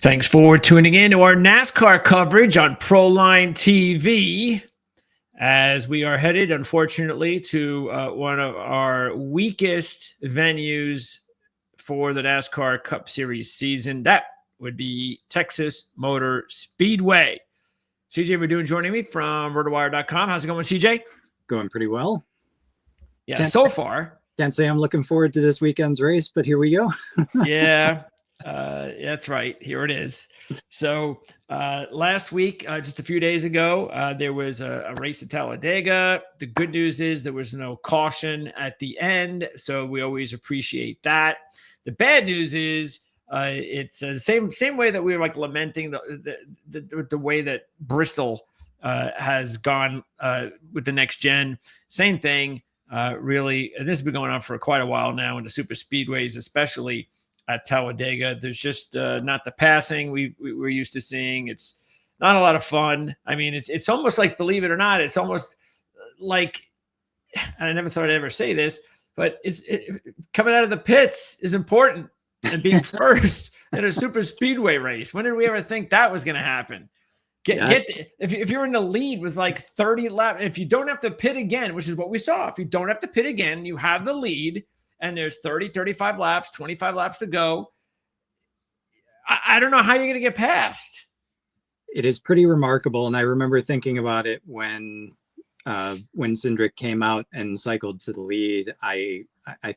Thanks for tuning in to our NASCAR coverage on Proline TV as we are headed, unfortunately, to one of our weakest venues for the NASCAR Cup Series season. That would be Texas Motor Speedway. CJ Verdun joining me from RotoWire.com. How's it going, CJ? Going pretty well. Yeah, so far. Can't say I'm looking forward to this weekend's race, but here we go. Yeah. That's right. Here it is. So last week, just a few days ago, there was a race at Talladega. The good news is there was no caution at the end, so we always appreciate that. The bad news is it's the same way that we were like lamenting the way that Bristol has gone with the next gen. Same thing, really. And this has been going on for quite a while now in the super speedways, especially at Talladega. There's just not the passing we're used to seeing. It's not a lot of fun. I mean, it's almost like, believe it or not, it's almost like, and I never thought I'd ever say this, but coming out of the pits is important, and being first in a super speedway race. When did we ever think that was going to happen? If you're in the lead with like 30 laps, if you don't have to pit again, which is what we saw, if you don't have to pit again, you have the lead, and there's 30, 35 laps, 25 laps to go. I don't know how you're going to get past. It is pretty remarkable. And I remember thinking about it when Cindric came out and cycled to the lead. I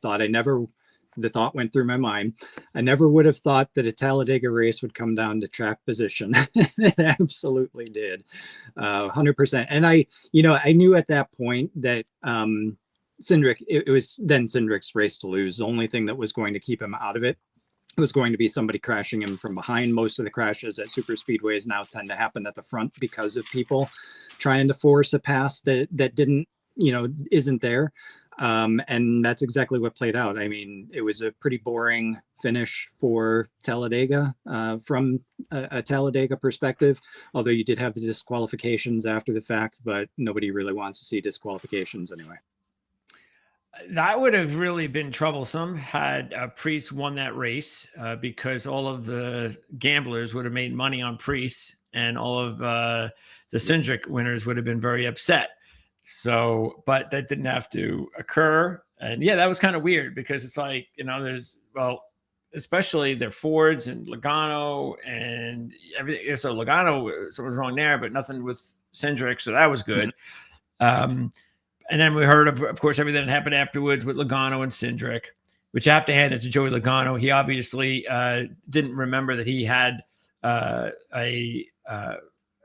thought the thought went through my mind. I never would have thought that a Talladega race would come down to track position. It absolutely did. 100%. And I knew at that point that, Cindric, it was then Cindric's race to lose. The only thing that was going to keep him out of it was going to be somebody crashing him from behind. Most of the crashes at super speedways now tend to happen at the front because of people trying to force a pass that didn't, isn't there. And that's exactly what played out. I mean, it was a pretty boring finish for Talladega from a Talladega perspective, although you did have the disqualifications after the fact, but nobody really wants to see disqualifications anyway. That would have really been troublesome had Priest won that race because all of the gamblers would have made money on Priest, and all of the Cindric winners would have been very upset. So, but that didn't have to occur. And yeah, that was kind of weird because it's like, especially their Fords and Logano and everything. So Logano, so was wrong there, but nothing with Cindric. So that was good. And then we heard of course, everything that happened afterwards with Logano and Cindric, which I have to hand it to Joey Logano. He obviously didn't remember that he had a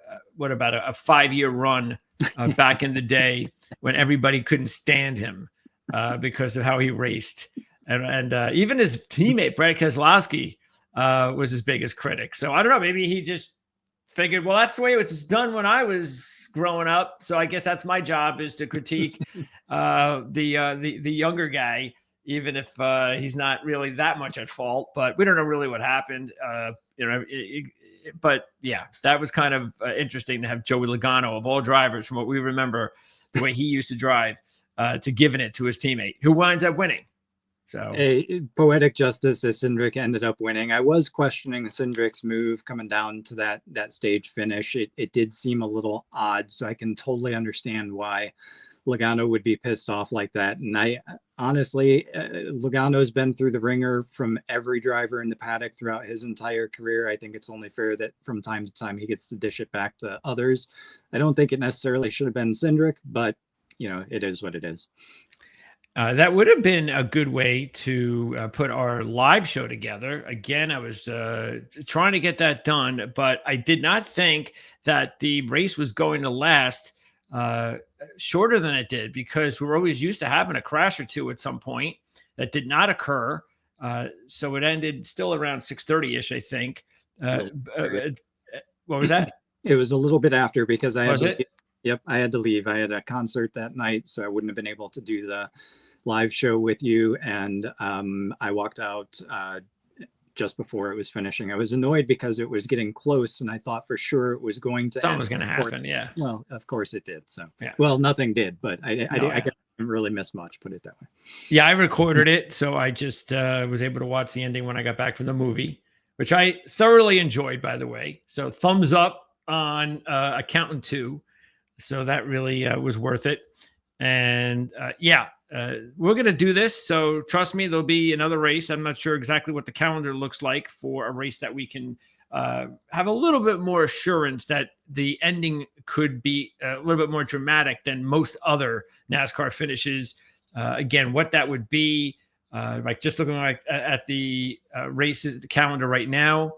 5-year run back in the day when everybody couldn't stand him because of how he raced. And even his teammate, Brad Keselowski, was his biggest critic. So I don't know, maybe he just figured, well, that's the way it was done when I was growing up. So I guess that's my job, is to critique the younger guy, even if he's not really that much at fault. But we don't know really what happened. But yeah, that was kind of interesting to have Joey Logano, of all drivers, from what we remember, the way he used to drive, to giving it to his teammate, who winds up winning. So a poetic justice as Cindric ended up winning. I was questioning Cindric's move coming down to that stage finish. It did seem a little odd, so I can totally understand why Logano would be pissed off like that. And I honestly, Logano's been through the ringer from every driver in the paddock throughout his entire career. I think it's only fair that from time to time he gets to dish it back to others. I don't think it necessarily should have been Cindric, but it is what it is. That would have been a good way to put our live show together. Again, I was trying to get that done, but I did not think that the race was going to last shorter than it did, because we're always used to having a crash or two at some point. That did not occur. So it ended still around 6:30-ish, I think. What was that? It was a little bit after, because I had to leave. I had a concert that night, so I wouldn't have been able to do the live show with you. And I walked out just before it was finishing. I was annoyed because it was getting close, and I thought for sure it was going to Something was going to happen. Yeah. Well, of course it did. So, yeah. Well, nothing did, but I didn't really miss much, put it that way. Yeah, I recorded it, so I just was able to watch the ending when I got back from the movie, which I thoroughly enjoyed, by the way. So thumbs up on Accountant 2. So that really was worth it. And we're going to do this. So trust me, there'll be another race. I'm not sure exactly what the calendar looks like for a race that we can have a little bit more assurance that the ending could be a little bit more dramatic than most other NASCAR finishes. Again, what that would be, like just looking at the races, the calendar right now,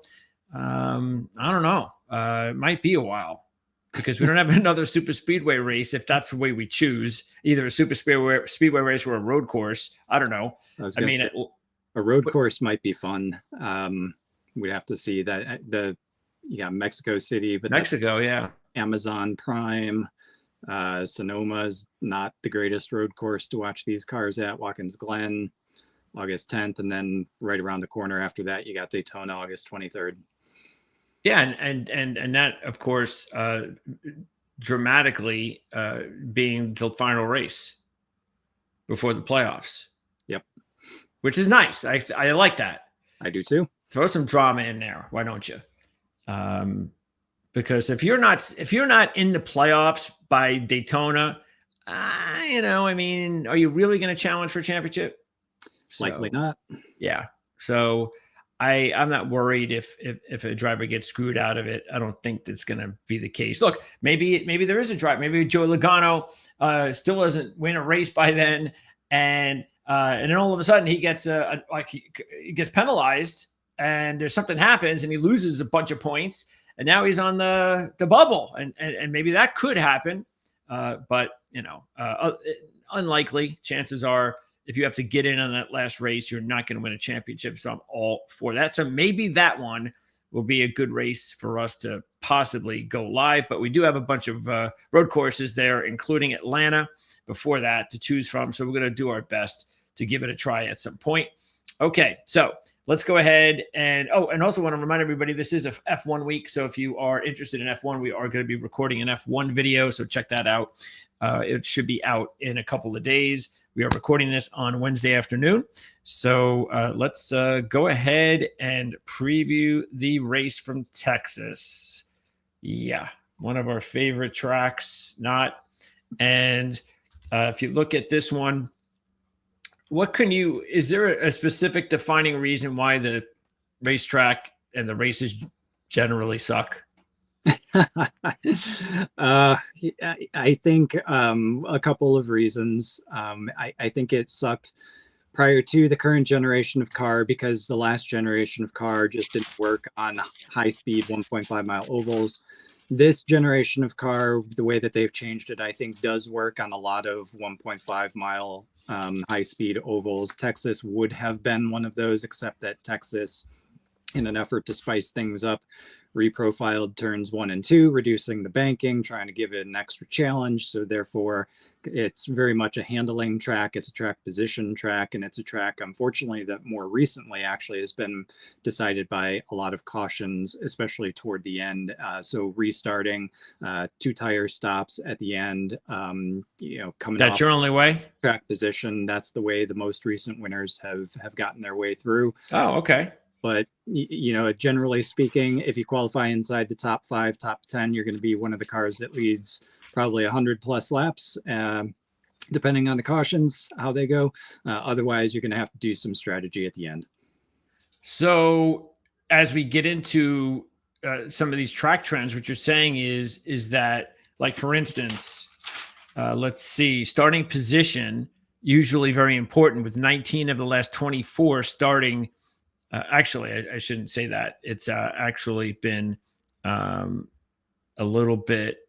I don't know. It might be a while because we don't have another super speedway race. If that's the way we choose, either a super speedway race or a road course, I don't know. I mean, a road course might be fun. We'd have to see that Mexico City, but Mexico, Amazon Prime, Sonoma's not the greatest road course to watch these cars at. Watkins Glen, August 10th, and then right around the corner after that, you got Daytona, August 23rd. Yeah, and that, of course, dramatically being the final race before the playoffs. Yep, which is nice. I like that. I do too. Throw some drama in there. Why don't you? Because if you're not in the playoffs by Daytona, are you really going to challenge for championship? Likely not. Yeah. So I'm not worried if a driver gets screwed out of it. I don't think that's going to be the case. Look, maybe there is a driver. Maybe Joey Logano still doesn't win a race by then, and then all of a sudden he gets he gets penalized, and there's something happens, and he loses a bunch of points, and now he's on the bubble, and maybe that could happen, but unlikely. Chances are, if you have to get in on that last race, you're not going to win a championship. So I'm all for that. So maybe that one will be a good race for us to possibly go live. But we do have a bunch of road courses there, including Atlanta before that to choose from. So we're going to do our best to give it a try at some point. Okay, so let's go ahead and also want to remind everybody, this is a F1 week. So if you are interested in F1, we are going to be recording an F1 video. So check that out. It should be out in a couple of days. We are recording this on Wednesday afternoon. So let's go ahead and preview the race from Texas. Yeah, one of our favorite tracks, And if you look at this one, is there a specific defining reason why the racetrack and the races generally suck? I think a couple of reasons. I think it sucked prior to the current generation of car because the last generation of car just didn't work on high speed 1.5 mile ovals. This generation of car, the way that they've changed it, I think does work on a lot of 1.5 mile high speed ovals. Texas would have been one of those, except that Texas, in an effort to spice things up, reprofiled turns 1 and 2, reducing the banking, trying to give it an extra challenge. So therefore, it's very much a handling track. It's a track position track, and it's a track, unfortunately, that more recently actually has been decided by a lot of cautions, especially toward the end. So restarting, 2 tire stops at the end, coming That's your only way? Track position. That's the way the most recent winners have gotten their way through. Oh, okay. But, generally speaking, if you qualify inside the top 5, top 10, you're going to be one of the cars that leads probably 100 plus laps, depending on the cautions, how they go. Otherwise, you're going to have to do some strategy at the end. So as we get into some of these track trends, what you're saying is that, like, for instance, let's see, starting position, usually very important with 19 of the last 24 starting. Actually, I shouldn't say that. It's actually been a little bit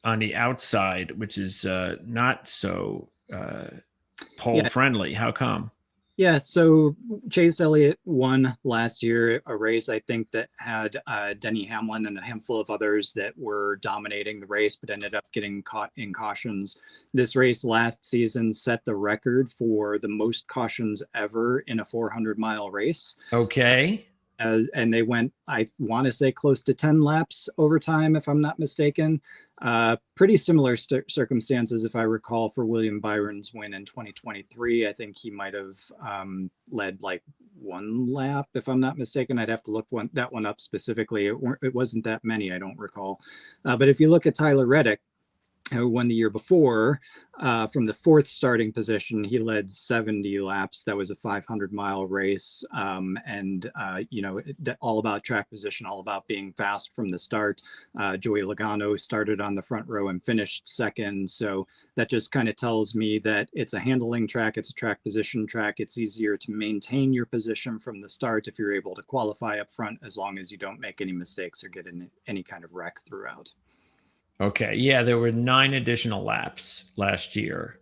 on the outside, which is not so pole friendly. How come? Yeah, so Chase Elliott won last year a race, I think, that had Denny Hamlin and a handful of others that were dominating the race, but ended up getting caught in cautions. This race last season set the record for the most cautions ever in a 400-mile race. Okay. And they went, I want to say, close to 10 laps over time, if I'm not mistaken. Pretty similar circumstances, if I recall, for William Byron's win in 2023. I think he might have led like one lap, if I'm not mistaken. I'd have to look that one up specifically. It wasn't that many, I don't recall. But if you look at Tyler Reddick, who won the year before, from the fourth starting position, he led 70 laps. That was a 500-mile race, and all about track position, all about being fast from the start. Joey Logano started on the front row and finished second, so that just kind of tells me that it's a handling track, it's a track position track. It's easier to maintain your position from the start if you're able to qualify up front, as long as you don't make any mistakes or get in any kind of wreck throughout. Okay. Yeah, there were 9 additional laps last year.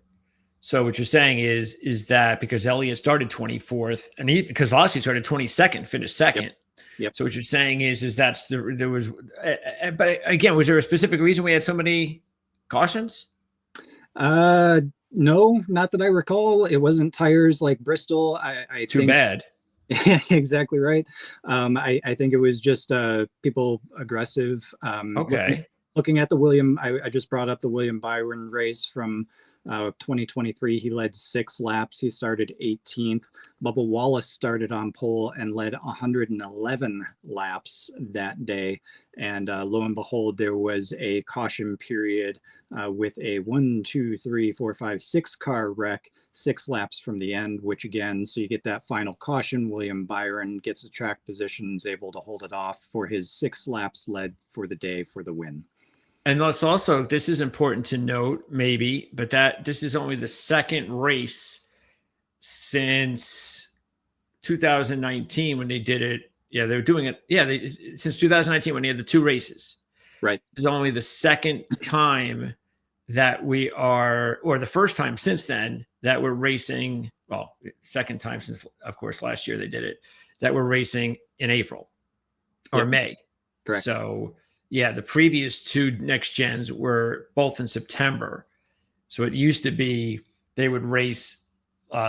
So what you're saying is that because Elliott started 24th and because Lassie started 22nd, finished second. Yep. So what you're saying is that there was, but again, was there a specific reason we had so many cautions? No, not that I recall. It wasn't tires like Bristol. I Too think, bad. exactly right. I think it was just people aggressive. Okay. Looking at the William, I just brought up the William Byron race from 2023. He led 6 laps. He started 18th. Bubba Wallace started on pole and led 111 laps that day. And lo and behold, there was a caution period with a 6 car wreck 6 laps from the end, which again, so you get that final caution. William Byron gets the track position, is able to hold it off for his 6 laps led for the day for the win. And let's also, this is important to note, maybe, but that this is only the second race since 2019 when they did it. Yeah, they were doing it. Yeah, since 2019 when they had the 2 races. Right. This is only the second time that we are, or the first time since then that we're racing. Well, second time since, of course, last year they did it, that we're racing in April or May. Correct. So, yeah, the previous 2 next gens were both in September. So it used to be they would race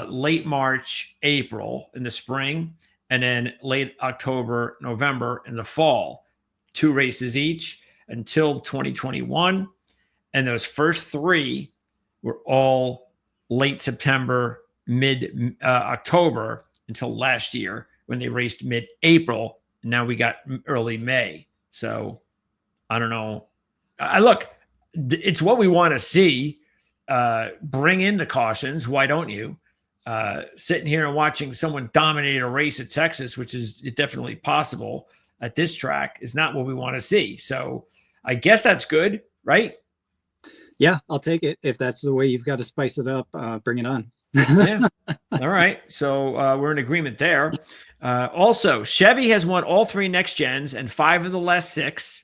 late March, April in the spring, and then late October, November in the fall. 2 races each until 2021. And those first 3 were all late September, mid October until last year when they raced mid-April. Now we got early May. So I don't know. Look, it's what we want to see. Bring in the cautions. Why don't you? Sitting here and watching someone dominate a race at Texas, which is definitely possible at this track, is not what we want to see. So I guess that's good, right? Yeah, I'll take it. If that's the way you've got to spice it up, bring it on. Yeah. All right. So we're in agreement there. Also, Chevy has won all 3 next gens and 5 of the last 6.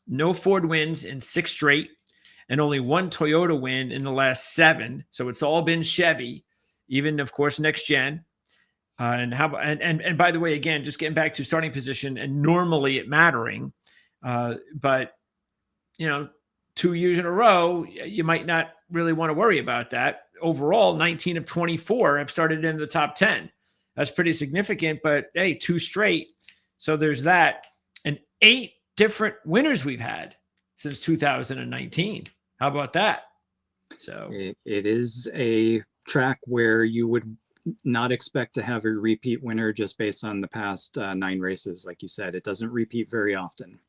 No Ford wins in 6 straight, and only 1 Toyota win in the last 7. So it's all been Chevy, even of course next gen. And by the way, again, just getting back to starting position and normally it mattering, but 2 years in a row, you might not really want to worry about that. Overall, 19 of 24 have started in the top 10. That's pretty significant, but hey, 2 straight. So there's that. And 8 different winners we've had since 2019. How about that? So it is a track where you would not expect to have a repeat winner just based on the past 9 races. Like you said, it doesn't repeat very often.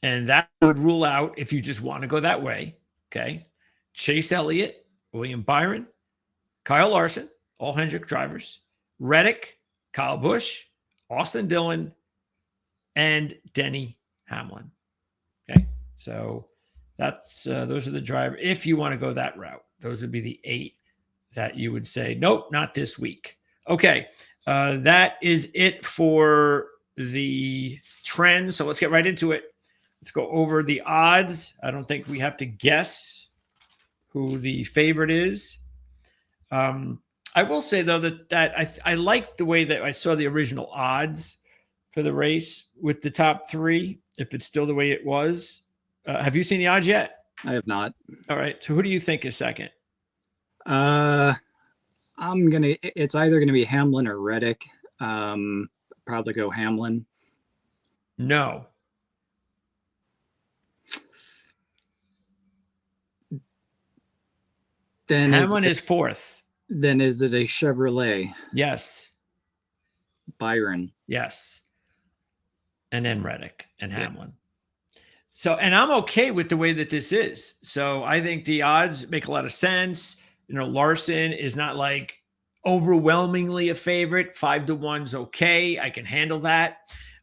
And that would rule out, if you just want to go that way, okay, Chase Elliott, William Byron, Kyle Larson, all Hendrick drivers, Reddick, Kyle Busch, Austin Dillon, and Denny Hamlin. Okay, so that's those are the drivers. If you want to go that route, those would be the 8 that you would say, nope, not this week. Okay, that is it for the trends. So let's get right into it. Let's go over the odds. I don't think we have to guess who the favorite is. I will say, though, that I like the way that I saw the original odds for the race with the top 3, if it's still the way it was. Have you seen the odds yet? I have not. All right. So who do you think is second? It's either going to be Hamlin or Reddick. Probably go Hamlin. No. Then Hamlin is fourth. Then is it a Chevrolet? Yes. Byron. Yes. And then Reddick and Yeah. Hamlin. So, and I'm okay with the way that this is. So I think the odds make a lot of sense. Larson is not like overwhelmingly a favorite. 5-1's okay. I can handle that.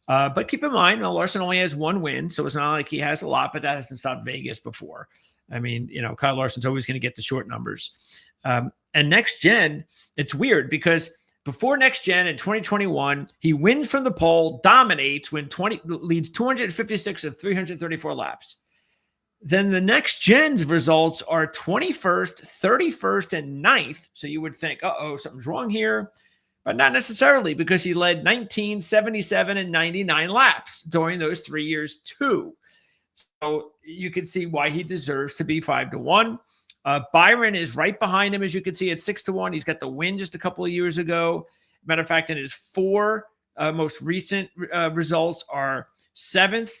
But keep in mind, Larson only has one win. So it's not like he has a lot, but that hasn't stopped Vegas before. I mean, Kyle Larson's always going to get the short numbers. And next gen, it's weird because before next gen in 2021, he wins from the pole, dominates, leads 256 of 334 laps. Then the next gen's results are 21st, 31st, and 9th. So you would think, something's wrong here. But not necessarily, because he led 19, 77, and 99 laps during those 3 years too. So you can see why he deserves to be 5-1. Byron is right behind him, as you can see, at 6-1. He's got the win just a couple of years ago. Matter of fact, in his 4 most recent results are 7th,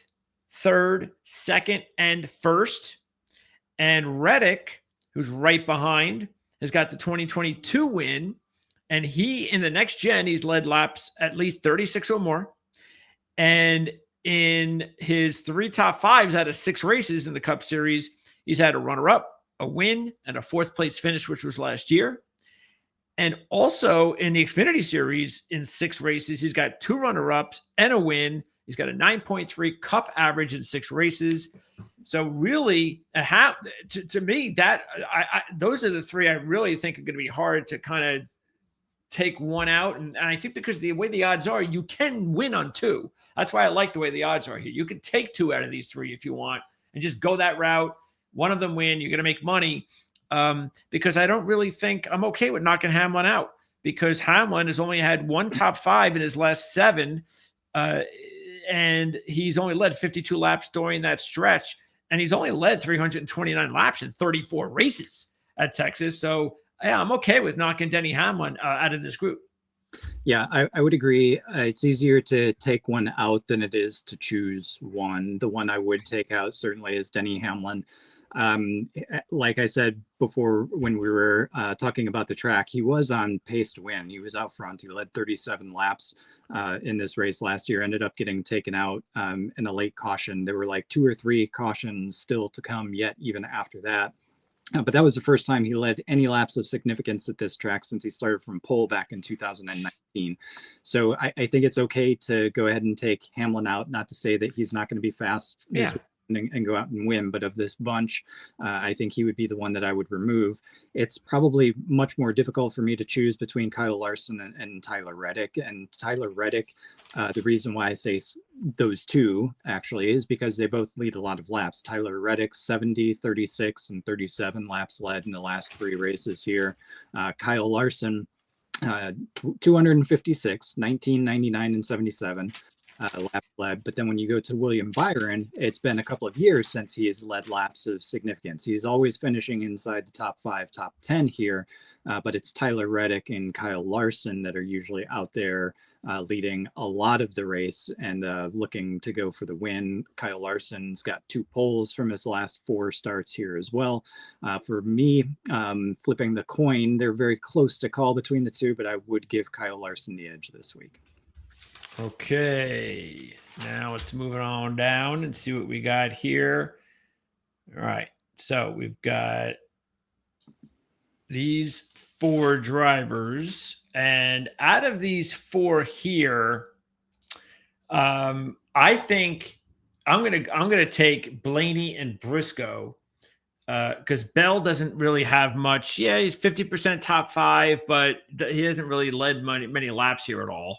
3rd, 2nd, and 1st. And Reddick, who's right behind, has got the 2022 win. And in the next gen, he's led laps at least 36 or more. And in his 3 top 5s out of 6 races in the Cup Series, he's had a runner-up, a win, and a 4th place finish, which was last year. And also in the Xfinity Series, in 6 races, he's got 2 runner-ups and a win. He's got a 9.3 Cup average in 6 races. So really, to me, those are the 3 I really think are going to be hard to kind of take one out. And I think because the way the odds are, you can win on 2. That's why I like the way the odds are here. You can take 2 out of these 3 if you want and just go that route. One of them win, you're going to make money. Because I don't really think I'm okay with knocking Hamlin out, because Hamlin has only had 1 top 5 in his last 7. And he's only led 52 laps during that stretch. And he's only led 329 laps in 34 races at Texas. So yeah, I'm okay with knocking Denny Hamlin out of this group. Yeah, I would agree. It's easier to take one out than it is to choose one. The one I would take out certainly is Denny Hamlin. Like I said before, when we were talking about the track, he was on pace to win. He was out front. He led 37 laps in this race last year, ended up getting taken out in a late caution. There were like 2 or 3 cautions still to come yet, even after that. But that was the first time he led any laps of significance at this track since he started from pole back in 2019. So I think it's okay to go ahead and take Hamlin out, not to say that he's not going to be fast this week and go out and win. But of this bunch, I think he would be the one that I would remove. It's probably much more difficult for me to choose between Kyle Larson and Tyler Reddick. And Tyler Reddick, the reason why I say those 2 actually is because they both lead a lot of laps. Tyler Reddick, 70, 36, and 37 laps led in the last 3 races here. Kyle Larson, 256, 19, 99, and 77. Lap led. But then when you go to William Byron, it's been a couple of years since he has led laps of significance. He's always finishing inside the top 5, top 10 here, but it's Tyler Reddick and Kyle Larson that are usually out there leading a lot of the race and looking to go for the win. Kyle Larson's got 2 poles from his last 4 starts here as well. For me, flipping the coin, they're very close to call between the 2, but I would give Kyle Larson the edge this week. Okay, now let's move it on down and see what we got here. All right, so we've got these 4 drivers, and out of these 4 here, I think I'm gonna take Blaney and Briscoe because Bell doesn't really have much. Yeah, he's 50% top 5, but he hasn't really led many laps here at all.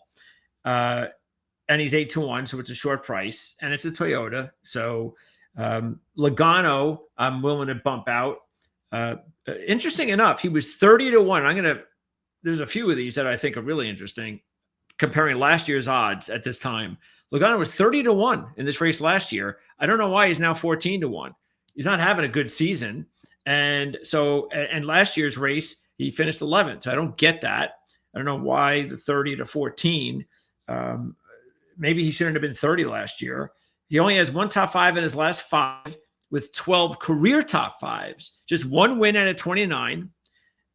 And he's 8-1, so it's a short price, and it's a Toyota. So Logano, I'm willing to bump out. Interesting enough, he was 30-1. There's a few of these that I think are really interesting, comparing last year's odds at this time. Logano was 30-1 in this race last year. I don't know why he's now 14-1. He's not having a good season. And last year's race, he finished 11th. So I don't get that. I don't know why the 30-14. Maybe he shouldn't have been 30 last year. He only has 1 top 5 in his last 5 with 12 career top 5s. Just 1 win out of 29.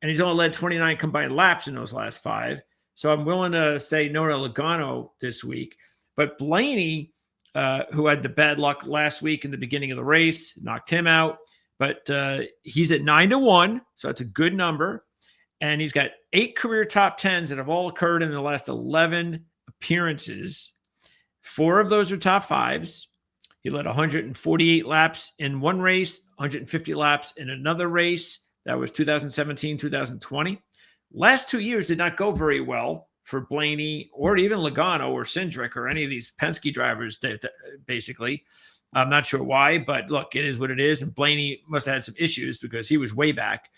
and he's only led 29 combined laps in those last 5. So I'm willing to say no to Logano this week. But Blaney, who had the bad luck last week in the beginning of the race, knocked him out. But he's at 9-1, so that's a good number. And he's got 8 career top 10s that have all occurred in the last 11 appearances. 4 of those are top 5s. He led 148 laps in one race, 150 laps in another race. That was 2017, 2020. Last 2 years did not go very well for Blaney or even Logano or Cindric or any of these Penske drivers, basically. I'm not sure why, but look, it is what it is. And Blaney must have had some issues because he was way back.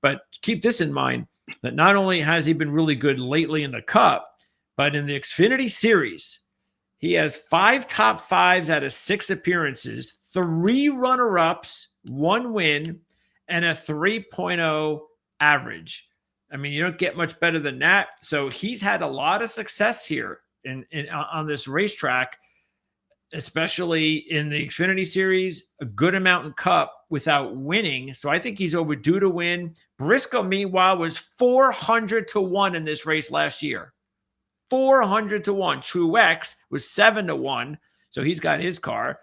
But keep this in mind, that not only has he been really good lately in the Cup, but in the Xfinity Series, he has 5 top 5s out of 6 appearances, 3 runner-ups, 1 win, and a 3.0 average. I mean, you don't get much better than that. So he's had a lot of success here on this racetrack, especially in the Xfinity Series, a good amount in Cup without winning. So I think he's overdue to win. Briscoe, meanwhile, was 400-1 in this race last year. 400-1. Truex was 7-1. So he's got his car.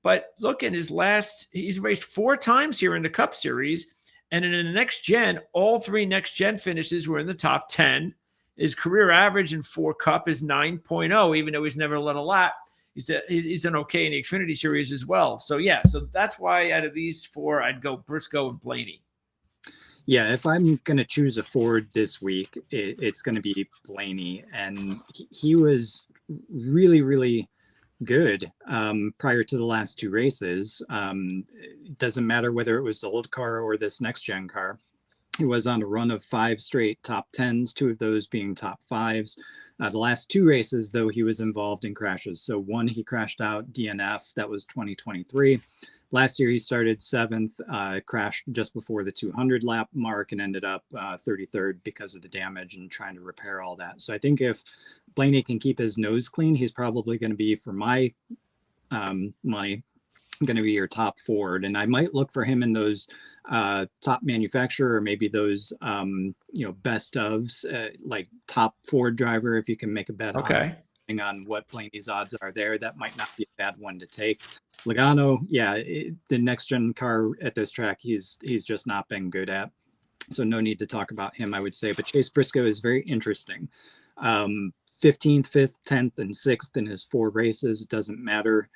But look at he's raced 4 times here in the Cup Series. And in the next gen, all 3 next gen finishes were in the top 10. His career average in 4 Cup is 9.0, even though he's never led a lap. He's done okay in the Xfinity Series as well. So, yeah, so that's why out of these 4, I'd go Briscoe and Blaney. Yeah, if I'm going to choose a Ford this week, it's going to be Blaney. And he was really, really good prior to the last 2 races. It doesn't matter whether it was the old car or this next gen car. He was on a run of 5 straight top 10s, 2 of those being top 5s. The last 2 races, though, he was involved in crashes. So one, he crashed out DNF. That was 2023. Last year, he started 7th, crashed just before the 200 lap mark and ended up 33rd because of the damage and trying to repair all that. So I think if Blaney can keep his nose clean, he's probably going to be, for my money, going to be your top Ford. And I might look for him in those top manufacturer, or maybe those best ofs, like top Ford driver, if you can make a bet. Okay. On what Blaney's odds are there, that might not be a bad one to take. Logano, the next gen car at this track, he's just not been good at, so no need to talk about him, I would say. But Chase Briscoe is very interesting. 15th, 5th, 10th, and 6th in his 4 races. It doesn't matter,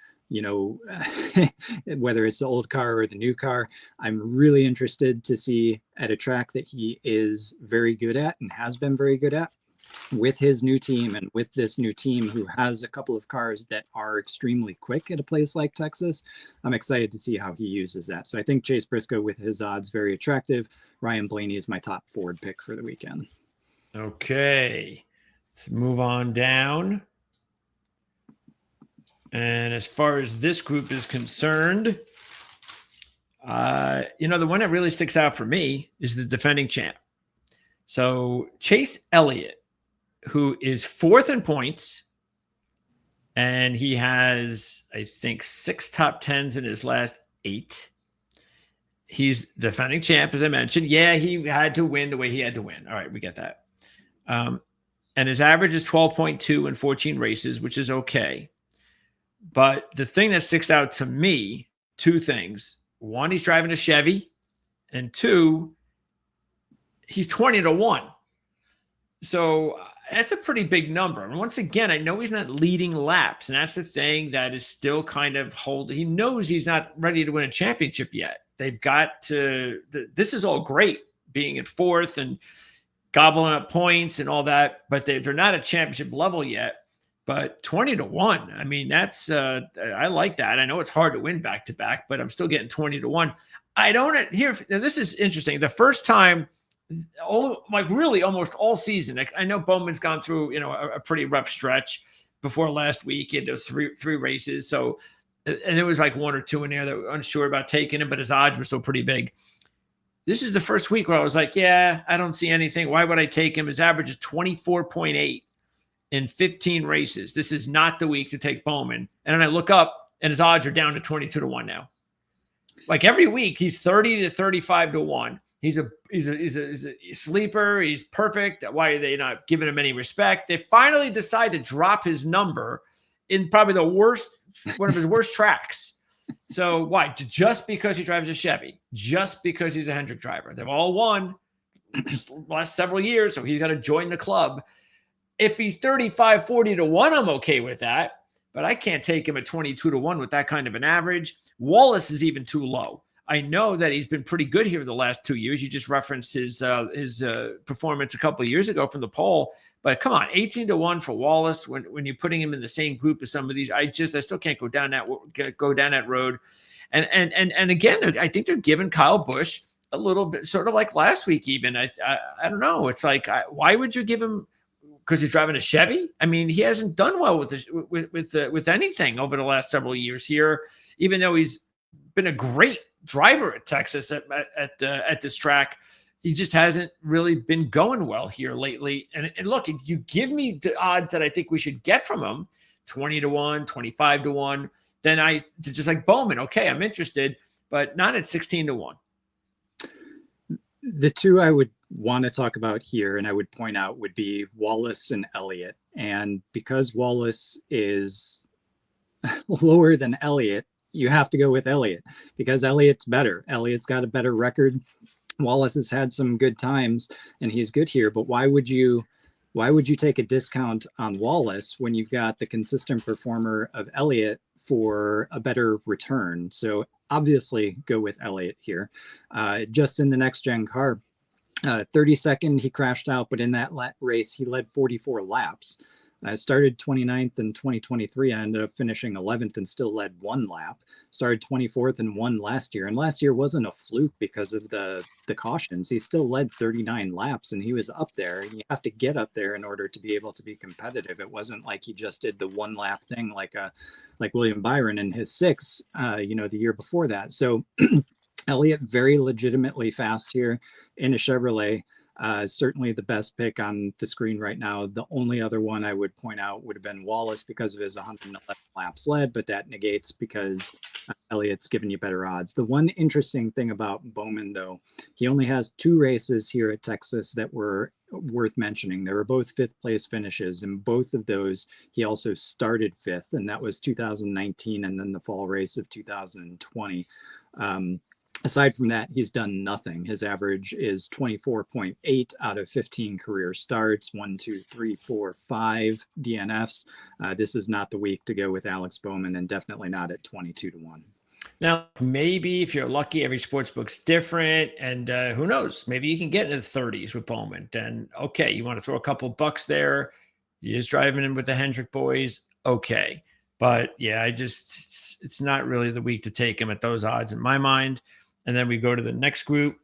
whether it's the old car or the new car. I'm really interested to see at a track that he is very good at and has been very good at, with his new team and with this new team who has a couple of cars that are extremely quick at a place like Texas. I'm excited to see how he uses that. So I think Chase Briscoe, with his odds, very attractive. Ryan Blaney is my top Ford pick for the weekend. Okay, let's move on down. And as far as this group is concerned, the one that really sticks out for me is the defending champ. So Chase Elliott, who is 4th in points, and he has, I think, 6 top 10s in his last 8. He's defending champ, as I mentioned. Yeah, he had to win the way he had to win. All right, we get that. And his average is 12.2 in 14 races, which is okay. But the thing that sticks out to me, 2 things. 1, he's driving a Chevy, and 2, he's 20-1. So that's a pretty big number. And once again, I know he's not leading laps, and that's the thing that is still kind of he knows he's not ready to win a championship yet. They've got to, this is all great, being at 4th and gobbling up points and all that, but they're not at championship level yet. But 20-1, I mean, that's, I like that. I know it's hard to win back-to-back, but I'm still getting 20-1. Now this is interesting. The first time, really almost all season. I know Bowman's gone through, a pretty rough stretch before last week. He had those three races. So, and there was like 1 or 2 in there that were unsure about taking him, but his odds were still pretty big. This is the first week where I was like, yeah, I don't see anything. Why would I take him? His average is 24.8 in 15 races. This is not the week to take Bowman. And then I look up and his odds are down to 22-1 now. Like every week, he's 30 to 35-1. He's a sleeper. He's perfect. Why are they not giving him any respect? They finally decide to drop his number in probably one of his worst tracks. So why? Just because he drives a Chevy, just because he's a Hendrick driver. They've all won just the last several years, so he's got to join the club. If he's 35, 40 to 1, I'm okay with that. But I can't take him at 22 to 1 with that kind of an average. Wallace is even too low. I know that he's been pretty good here the last 2 years. You just referenced his performance a couple of years ago from the pole. But come on, 18 to 1 for Wallace when you're putting him in the same group as some of these. I still can't go down that road. And again, I think they're giving Kyle Busch a little bit, sort of like last week even. I don't know. It's like, why would you give him? Because he's driving a Chevy? I mean, he hasn't done well with anything over the last several years here, even though he's been a great driver at Texas at this track. He just hasn't really been going well here lately. And look, if you give me the odds that I think we should get from him, 20 to 1, 25 to 1, then just like Bowman, okay, I'm interested, but not at 16 to 1. The two I would want to talk about here and I would point out would be Wallace and Elliott. And because Wallace is lower than Elliott, you have to go with Elliott because Elliott's better. Elliott's got a better record. Wallace has had some good times and he's good here, but why would you take a discount on Wallace when you've got the consistent performer of Elliott for a better return? So obviously go with Elliott here. Just in the next gen car, 32nd, he crashed out, but in that race, he led 44 laps. Started 29th in 2023 and ended up finishing 11th and still led 1 lap. Started 24th and won last year. And last year wasn't a fluke because of the cautions. He still led 39 laps and he was up there. You have to get up there in order to be able to be competitive. It wasn't like he just did the 1 lap thing like William Byron in his 6, the year before that. So Elliott very legitimately fast here in a Chevrolet. Certainly the best pick on the screen right now. The only other one I would point out would have been Wallace because of his 111 laps led, but that negates because Elliott's given you better odds. The one interesting thing about Bowman, though, he only has 2 races here at Texas that were worth mentioning. They were both 5th place finishes, and both of those he also started 5th, and that was 2019 and then the fall race of 2020. Aside from that, he's done nothing. His average is 24.8 out of 15 career starts, 1, 2, 3, 4, 5 DNFs. This is not the week to go with Alex Bowman, and definitely not at 22 to 1. Now, maybe if you're lucky, every sportsbook's different, and who knows? Maybe you can get into the 30s with Bowman. Then, okay, you want to throw a couple bucks there. You're just driving in with the Hendrick boys. Okay. But yeah, it's not really the week to take him at those odds in my mind. And then we go to the next group.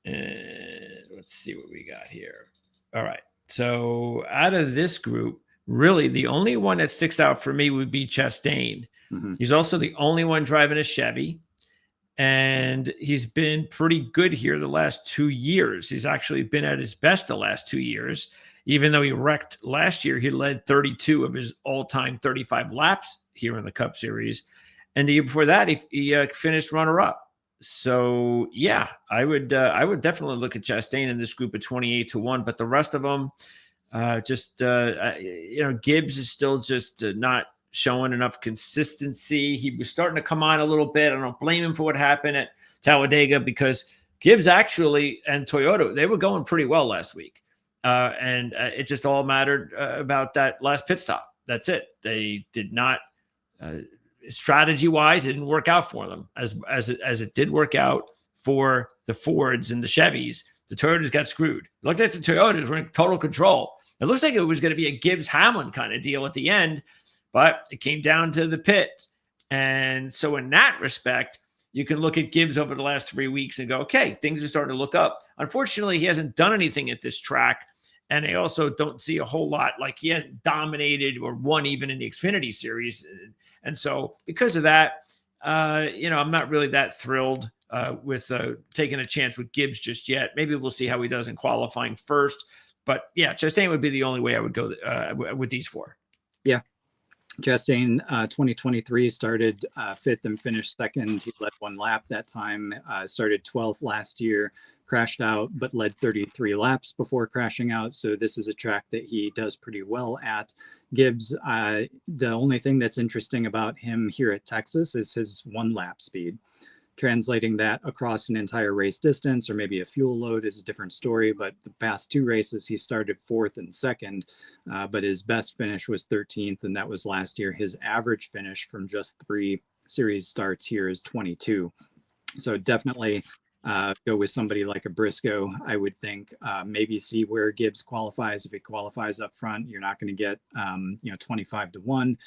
And let's see what we got here. All right. So out of this group, really the only one that sticks out for me would be Chastain. Mm-hmm. He's also the only one driving a Chevy. And he's been pretty good here the last 2 years. He's actually been at his best the last 2 years. Even though he wrecked last year, he led 32 of his all-time 35 laps here in the Cup Series. And the year before that, he finished runner-up. So yeah, I would definitely look at Chastain in this group at 28 to 1, but the rest of them, Gibbs is still just not showing enough consistency. He was starting to come on a little bit. I don't blame him for what happened at Talladega because Gibbs actually and Toyota, they were going pretty well last week. And it just all mattered about that last pit stop. That's it. They did not, strategy-wise, it didn't work out for them as it did work out for the Fords and the Chevys. The Toyotas got screwed. Looked like the Toyotas were in total control. It looks like it was going to be a Gibbs-Hamlin kind of deal at the end, but it came down to the pit. And so in that respect, you can look at Gibbs over the last 3 weeks and go, okay, things are starting to look up. Unfortunately, he hasn't done anything at this track. And I also don't see a whole lot, like he hasn't dominated or won even in the Xfinity Series. And so because of that, I'm not really that thrilled with taking a chance with Gibbs just yet. Maybe we'll see how he does in qualifying first. But yeah, Chastain would be the only way I would go with these 4. Yeah. Chastain, 2023, started fifth and finished second. He led one lap that time, started 12th last year, crashed out, but led 33 laps before crashing out. So this is a track that he does pretty well at. Gibbs, the only thing that's interesting about him here at Texas is his one lap speed. Translating that across an entire race distance or maybe a fuel load is a different story, but the past two races he started fourth and second, but his best finish was 13th, and that was last year. His average finish from just 3 series starts here is 22. So definitely go with somebody like a Briscoe. I would think maybe see where Gibbs qualifies. If he qualifies up front, you're not going to get 25-1.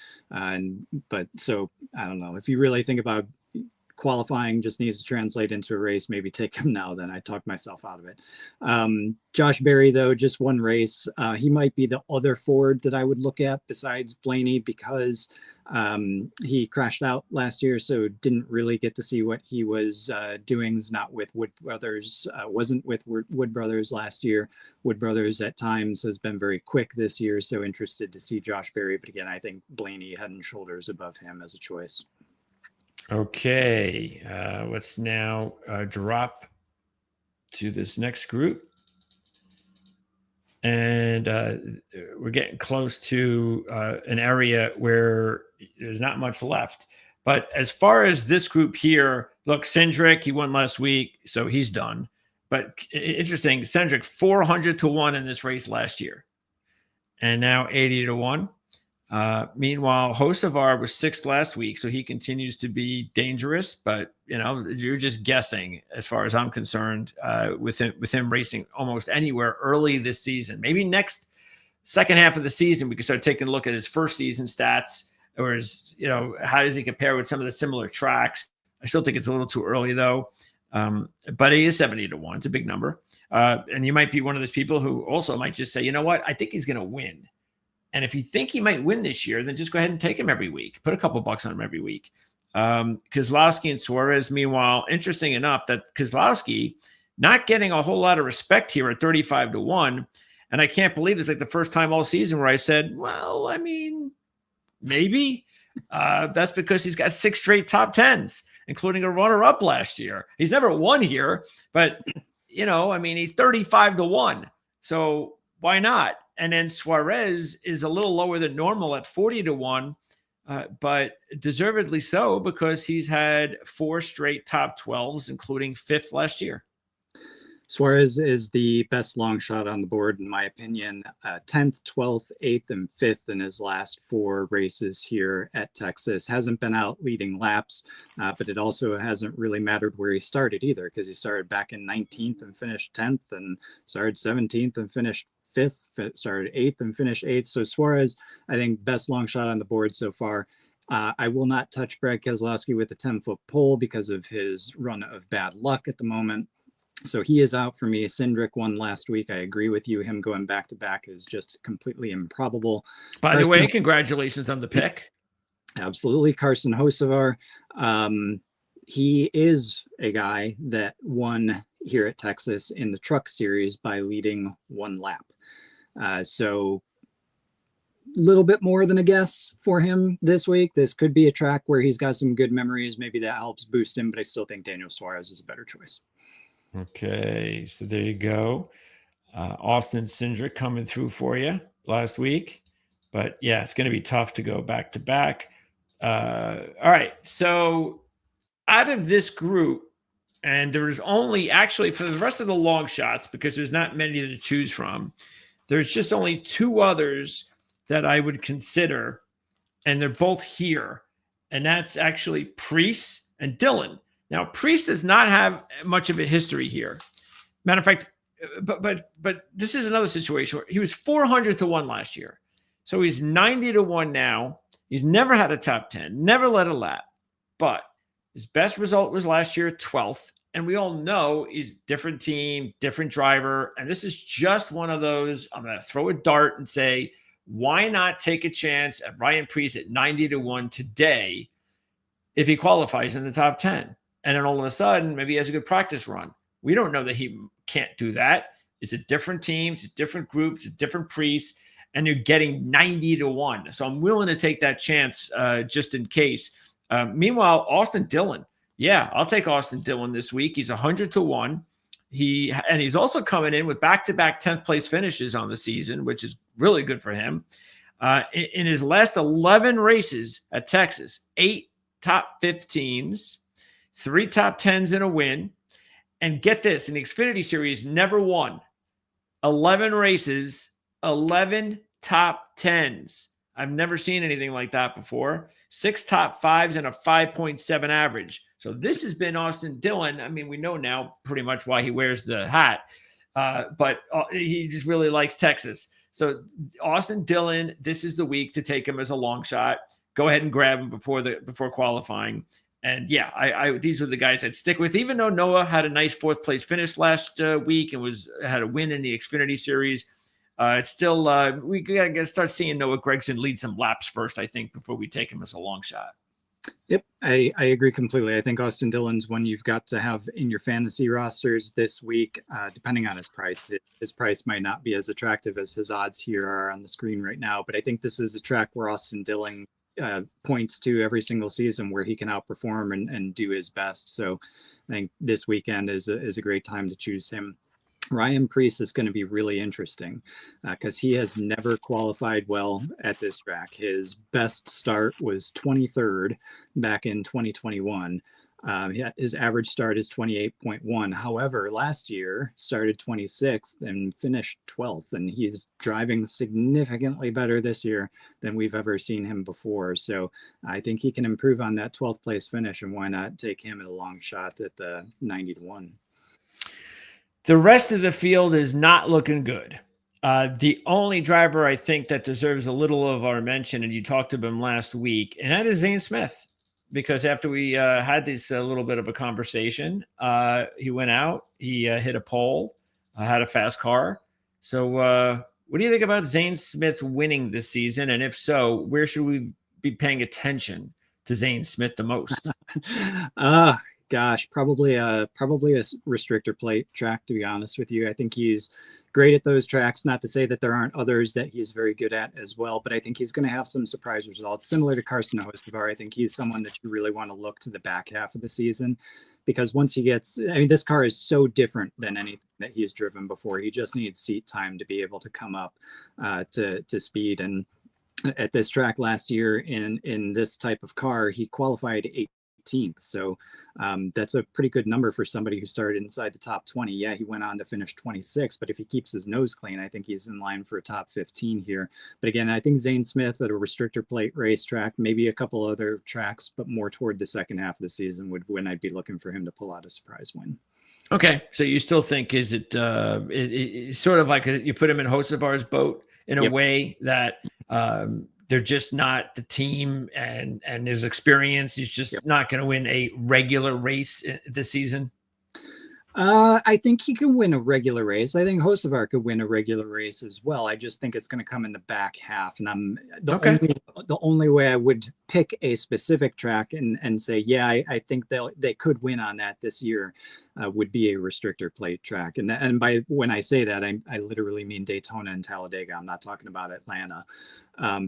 But so I don't know if you really think about qualifying just needs to translate into a race, maybe take him now. Then I talked myself out of it. Josh Berry, though, just one race. He might be the other Ford that I would look at besides Blaney, because he crashed out last year, so didn't really get to see what he was doing. He's not with Wood Brothers, wasn't with Wood Brothers last year. Wood Brothers at times has been very quick this year, so interested to see Josh Berry. But again, I think Blaney head and shoulders above him as a choice. Okay, let's now drop to this next group. And we're getting close to an area where there's not much left. But as far as this group here, look, Cindric, he won last week, so he's done. But interesting, Cindric, 400-1 in this race last year. And now 80-1. Meanwhile, Hocevar was 6th last week, so he continues to be dangerous. But you're just guessing, as far as I'm concerned, with him racing almost anywhere early this season. Maybe next second half of the season, we can start taking a look at his first season stats, or how does he compare with some of the similar tracks? I still think it's a little too early though. But he is 70-1. It's a big number, and you might be one of those people who also might just say, you know what, I think he's going to win. And if you think he might win this year, then just go ahead and take him every week. Put a couple bucks on him every week. Keselowski and Suarez, meanwhile, interesting enough that Keselowski not getting a whole lot of respect here at 35-1. And I can't believe it's like the first time all season where I said, well, I mean, maybe. That's because he's got 6 straight top 10s, including a runner-up last year. He's never won here, but, he's 35-1. So why not? And then Suarez is a little lower than normal at 40-1, but deservedly so, because he's had 4 straight top 12s, including 5th last year. Suarez is the best long shot on the board, in my opinion. 10th, 12th, 8th, and 5th in his last 4 races here at Texas. Hasn't been out leading laps, but it also hasn't really mattered where he started either, because he started back in 19th and finished 10th, and started 17th and finished 5th, started 8th and finished 8th. So Suarez, I think, best long shot on the board so far. I will not touch Brad Keselowski with a 10-foot pole because of his run of bad luck at the moment. So he is out for me. Cindric won last week. I agree with you. Him going back to back is just completely improbable. By the way, congratulations on the pick. Absolutely. Carson Hocevar. He is a guy that won here at Texas in the Truck Series by leading 1 lap. So a little bit more than a guess for him this week. This could be a track where he's got some good memories. Maybe that helps boost him, but I still think Daniel Suarez is a better choice. Okay, so there you go. Austin Cindric coming through for you last week. But yeah, it's going to be tough to go back to back. All right, so out of this group, and there's only actually for the rest of the long shots, because there's not many to choose from, there's just only 2 others that I would consider, and they're both here. And that's actually Priest and Dillon. Now, Priest does not have much of a history here. Matter of fact, but this is another situation where he was 400-1 last year. So he's 90-1 now. He's never had a top 10, never led a lap. But his best result was last year, 12th. And we all know he's different team, different driver. And this is just one of those, I'm going to throw a dart and say, why not take a chance at Ryan Priest at 90-1 today if he qualifies in the top 10? And then all of a sudden, maybe he has a good practice run. We don't know that he can't do that. It's a different team, it's a different group, it's a different Priest. and you're getting 90-1. So I'm willing to take that chance just in case. Meanwhile, Austin Dillon. Yeah, I'll take Austin Dillon this week. He's 100-1. He's also coming in with back-to-back 10th place finishes on the season, which is really good for him. In his last 11 races at Texas, 8 top 15s, 3 top 10s and a win. And get this, in the Xfinity Series, never won. 11 races, 11 top 10s. I've never seen anything like that before. 6 top 5s and a 5.7 average. So this has been Austin Dillon. I mean, we know now pretty much why he wears the hat, but he just really likes Texas. So Austin Dillon, this is the week to take him as a long shot. Go ahead and grab him before qualifying. And yeah, these were the guys I'd stick with. Even though Noah had a nice 4th place finish last week and had a win in the Xfinity Series, it's still we gotta start seeing Noah Gragson lead some laps first, I think, before we take him as a long shot. Yep, I agree completely. I think Austin Dillon's one you've got to have in your fantasy rosters this week, depending on his price. His price might not be as attractive as his odds here are on the screen right now, but I think this is a track where Austin Dillon points to every single season where he can outperform and do his best. So I think this weekend is a great time to choose him. Ryan Preece is going to be really interesting because he has never qualified well at this track. His best start was 23rd back in 2021. His average start is 28.1. However, last year started 26th and finished 12th, and he's driving significantly better this year than we've ever seen him before. So I think he can improve on that 12th place finish, and why not take him at a long shot at the 90-1. The rest of the field is not looking good. The only driver I think that deserves a little of our mention, and you talked to him last week, and that is Zane Smith, because after we had this little bit of a conversation, he went out, he hit a pole, had a fast car. So what do you think about Zane Smith winning this season? And if so, where should we be paying attention to Zane Smith the most? Gosh, probably a restrictor plate track, to be honest with you. I think he's great at those tracks. Not to say that there aren't others that he's very good at as well, but I think he's going to have some surprise results. Similar to Carson Hocevar, I think he's someone that you really want to look to the back half of the season, because once he gets, I mean, this car is so different than anything that he's driven before. He just needs seat time to be able to come up to speed. And at this track last year in this type of car, he qualified 18th. So that's a pretty good number for somebody who started inside the top 20. Yeah, he went on to finish 26, but if he keeps his nose clean, I think he's in line for a top 15 here. But again, I think Zane Smith at a restrictor plate racetrack, maybe a couple other tracks, but more toward the second half of the season would when I'd be looking for him to pull out a surprise win. Okay, so you still think is it's sort of like you put him in Hocevar's boat in a way that they're just not the team, and his experience. He's just not going to win a regular race this season. I think he can win a regular race. I think Hocevar could win a regular race as well. I just think it's going to come in the back half. And I'm the only way I would pick a specific track and say, yeah, I think they could win on that this year would be a restrictor plate track. And by when I say that, I literally mean Daytona and Talladega. I'm not talking about Atlanta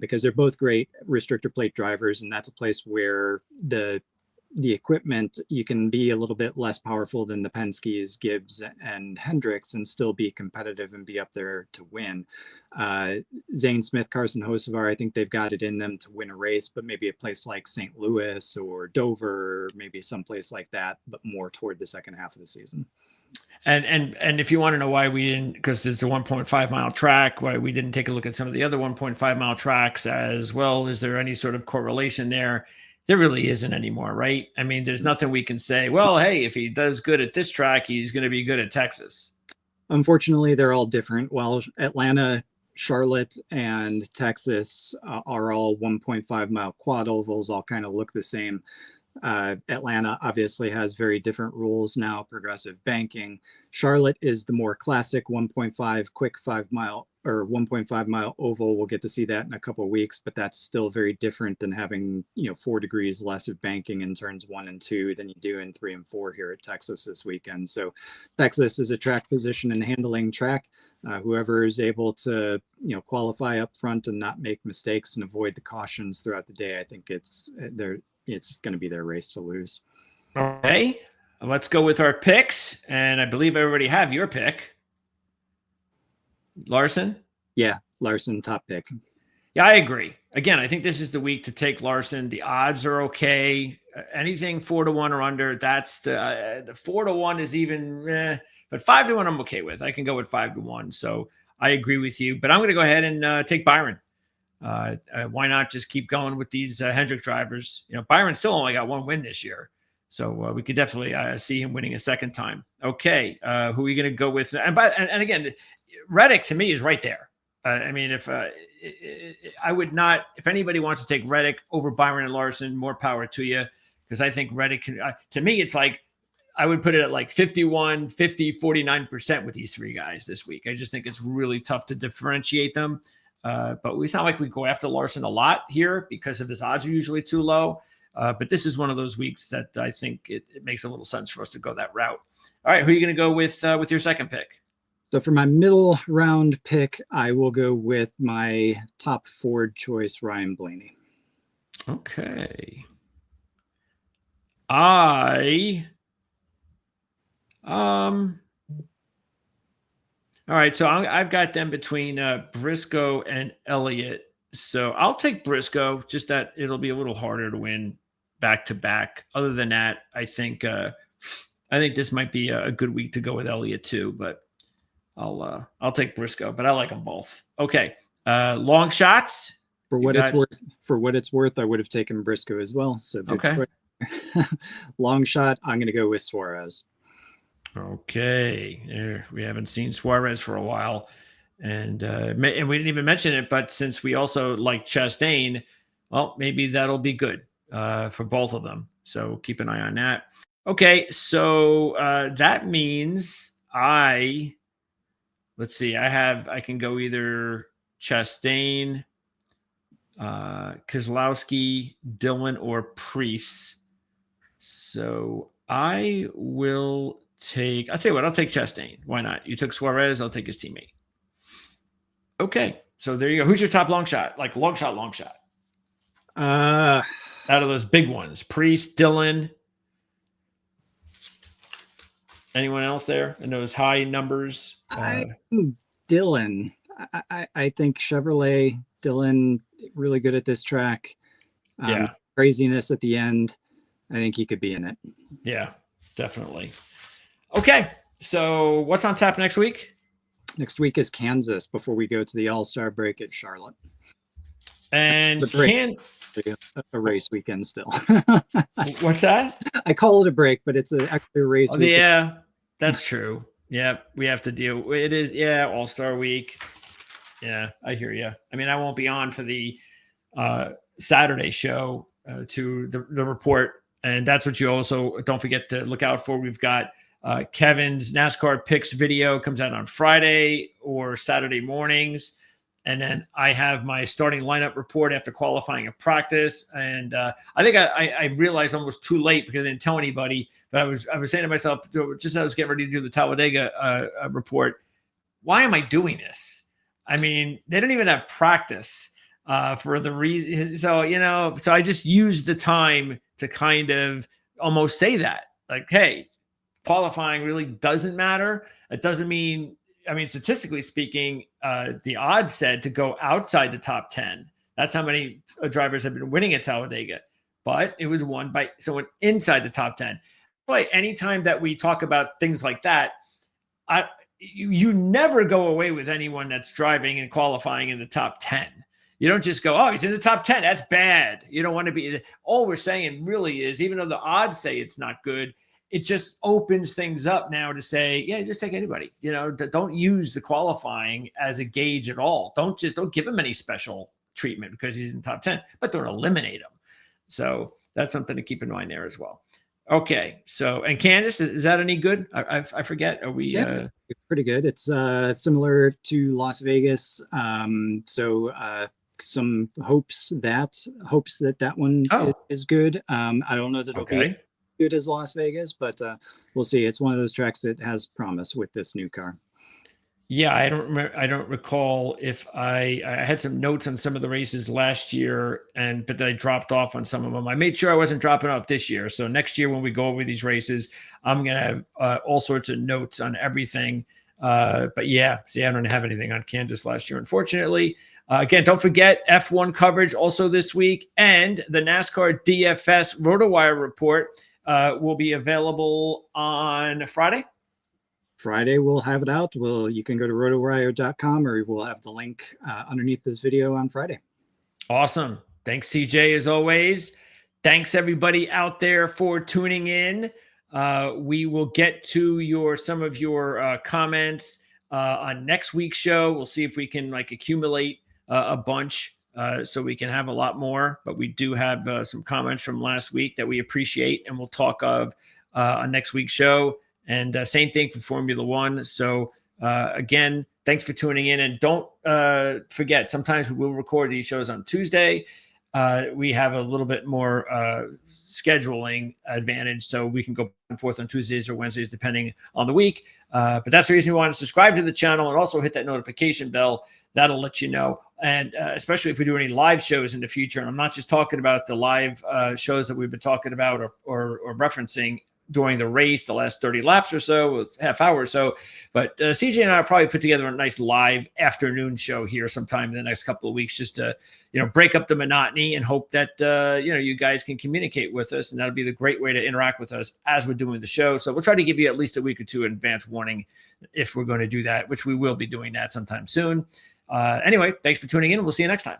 because they're both great restrictor plate drivers. And that's a place where the equipment, you can be a little bit less powerful than the Penske's, Gibbs, and Hendricks and still be competitive and be up there to win. Zane Smith, Carson Hocevar, I think they've got it in them to win a race, but maybe a place like St. Louis or Dover, maybe someplace like that, but more toward the second half of the season. And if you want to know why we didn't, because it's a 1.5 mile track, why we didn't take a look at some of the other 1.5 mile tracks as well, is there any sort of correlation there? There really isn't anymore, right? I mean, there's nothing we can say, well, hey, if he does good at this track, he's going to be good at Texas. Unfortunately, they're all different. Well, Atlanta, Charlotte, and Texas are all 1.5 mile quad ovals, all kind of look the same. Atlanta obviously has very different rules now, progressive banking. Charlotte is the more classic 1.5 quick 5 mile or 1.5 mile oval. We'll get to see that in a couple of weeks, but that's still very different than having, 4 degrees less of banking in turns 1 and 2 than you do in 3 and 4 here at Texas this weekend. So Texas is a track position and handling track. Whoever is able to, qualify up front and not make mistakes and avoid the cautions throughout the day, I think it's going to be their race to lose. Okay, let's go with our picks. And I believe I already have your pick. Larson? Yeah, Larson, top pick. Yeah, I agree. Again, I think this is the week to take Larson. The odds are okay. Anything 4-1 or under, that's the 4-1 is even, but 5-1 I'm okay with. I can go with 5-1. So I agree with you. But I'm going to go ahead and take Byron. Why not just keep going with these Hendrick drivers? Byron still only got 1 win this year. So we could definitely see him winning a second time. Okay, who are you going to go with? And again, Reddick to me is right there. I mean, if I would not, if anybody wants to take Reddick over Byron and Larson, more power to you, because I think Reddick can. To me, it's like I would put it at like 51, 50, 49% with these 3 guys this week. I just think it's really tough to differentiate them. But it's not like we go after Larson a lot here because of his odds are usually too low. But this is one of those weeks that I think it makes a little sense for us to go that route. All right, who are you going to go with your second pick? So for my middle round pick, I will go with my top Ford choice, Ryan Blaney. Okay. All right, so I've got them between Briscoe and Elliott. So I'll take Briscoe, just that it'll be a little harder to win back to back. Other than that, I think this might be a good week to go with Elliott too, but I'll take Briscoe, but I like them both. Okay. Long shots. For what it's worth, I would have taken Briscoe as well. So good choice. Long shot, I'm going to go with Suarez. Okay. We haven't seen Suarez for a while. And we didn't even mention it, but since we also like Chastain, well, maybe that'll be good for both of them. So keep an eye on that. Okay. So that means let's see, I can go either Chastain, Keselowski, Dillon, or Priest. So I'll tell you what, I'll take Chastain. Why not? You took Suarez, I'll take his teammate. Okay. So there you go. Who's your top long shot? Like long shot. Out of those big ones, Priest, Dillon. Anyone else there in those high numbers? Dillon. I think Chevrolet, Dillon, really good at this track. Craziness at the end. I think he could be in it. Yeah, definitely. Okay. So what's on tap next week? Next week is Kansas before we go to the All-Star break at Charlotte. And a race weekend still. What's that? I call it a break, but it's actually a race weekend. Yeah, that's true. Yeah, we have to deal. It is, All-Star week. Yeah, I hear you. I mean, I won't be on for the Saturday show to the report. And that's what you also don't forget to look out for. We've got Kevin's NASCAR picks video comes out on Friday or Saturday mornings. And then I have my starting lineup report after qualifying a practice. And I think I realized almost too late because I didn't tell anybody. But I was saying to myself, just as I was getting ready to do the Talladega report, why am I doing this? I mean, they don't even have practice for the reason. So, so I just used the time to kind of almost say that, like, hey, qualifying really doesn't matter. It doesn't mean, statistically speaking, the odds said to go outside the top 10. That's how many drivers have been winning at Talladega. But it was won by someone inside the top 10. But anytime that we talk about things like that, you never go away with anyone that's driving and qualifying in the top 10. You don't just go, oh, he's in the top 10. That's bad. You don't want to be. All we're saying really is, even though the odds say it's not good, it just opens things up now to say, yeah, just take anybody. Don't use the qualifying as a gauge at all. Don't give him any special treatment because he's in the top 10, but don't eliminate him. So that's something to keep in mind there as well. Okay. So, and Candace, is that any good? I forget. Are we? Yeah, it's pretty good. It's similar to Las Vegas. Some hopes that one Oh, is good. I don't know that it'll be as okay. good as Las Vegas, but we'll see. It's one of those tracks that has promise with this new car. Yeah, I don't remember. I don't recall if I had some notes on some of the races last year, but then I dropped off on some of them. I made sure I wasn't dropping off this year. So next year when we go over these races, I'm gonna have all sorts of notes on everything. But yeah, see, I don't have anything on Kansas last year, unfortunately. Again, don't forget F1 coverage also this week, and the NASCAR DFS RotoWire report will be available on Friday. Friday we'll have it out. You can go to rotowire.com, or we'll have the link underneath this video on Friday. Awesome. Thanks, CJ, as always. Thanks, everybody out there, for tuning in. We will get to some of your comments on next week's show. We'll see if we can accumulate a bunch so we can have a lot more. But we do have some comments from last week that we appreciate, and we'll talk of on next week's show. And same thing for Formula One. So again, thanks for tuning in. And don't forget, sometimes we will record these shows on Tuesday. We have a little bit more scheduling advantage, so we can go back and forth on Tuesdays or Wednesdays, depending on the week. But that's the reason you want to subscribe to the channel and also hit that notification bell. That'll let you know. And especially if we do any live shows in the future. And I'm not just talking about the live shows that we've been talking about or referencing during the race, the last 30 laps or so, half hour or so. But CJ and I will probably put together a nice live afternoon show here sometime in the next couple of weeks, just to, break up the monotony and hope that, you guys can communicate with us. And that'll be the great way to interact with us as we're doing the show. So we'll try to give you at least a week or two in advance warning if we're going to do that, which we will be doing that sometime soon. Anyway, thanks for tuning in. We'll see you next time.